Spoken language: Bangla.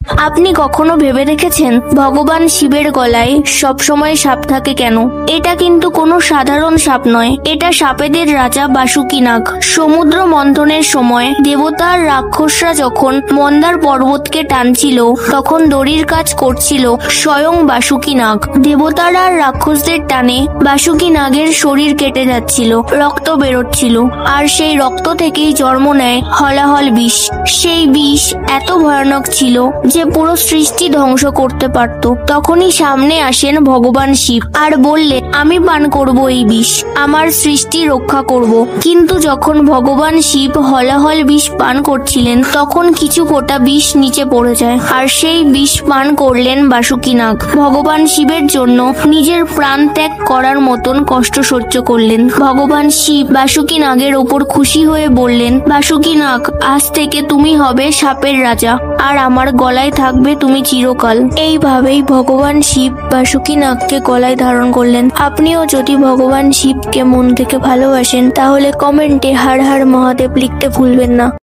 আপনি কখনো ভেবে দেখেছেন ভগবান শিবের গলায় সবসময় সাপ থাকে কেন? এটা কিন্তু কোনো সাধারণ সাপ নয়, এটা সাপেদের রাজা বাসুকি নাগ। সমুদ্র মন্থনের সময় দেবতা আর রাক্ষসরা যখন মন্দার পর্বতকে টানছিল, তখন দড়ির কাজ করছিল স্বয়ং বাসুকি নাগ। দেবতারা আর রাক্ষসদের টানে বাসুকি নাগের শরীর কেটে যাচ্ছিল, রক্ত বেরোচ্ছিল, আর সেই রক্ত থেকেই জন্ম নেয় হলাহল বিষ। সেই বিষ এত ভয়ানক ছিল যে পুরো সৃষ্টি ধ্বংস করতে পারত। তখনই সামনে আসেন ভগবান শিব আর বললেন, আমি পান করব এই বিষ, আমার সৃষ্টি রক্ষা করব। কিন্তু যখন ভগবান শিব হলাহল বিষ পান করছিলেন, তখন কিছু ফোঁটা বিষ নিচে পড়ে যায়, আর সেই বিষ পান করলেন বাসুকি নাগ। ভগবান শিবের জন্য নিজের প্রাণ ত্যাগ করার মতন কষ্ট সহ্য করলেন। ভগবান শিব বাসুকি নাগের ওপর খুশি হয়ে বললেন, বাসুকি নাগ, আজ থেকে তুমি হবে সাপের রাজা, আর আমার গলায় থাকবে তুমি চিরকাল। এইভাবেই ভগবান শিব বাসুকি নাগকে গলায় ধারণ করলেন। আপনিও যদি ভগবান শিবকে মন থেকে ভালোবাসেন, তাহলে কমেন্টে হর হর মহাদেব লিখতে ভুলবেন না।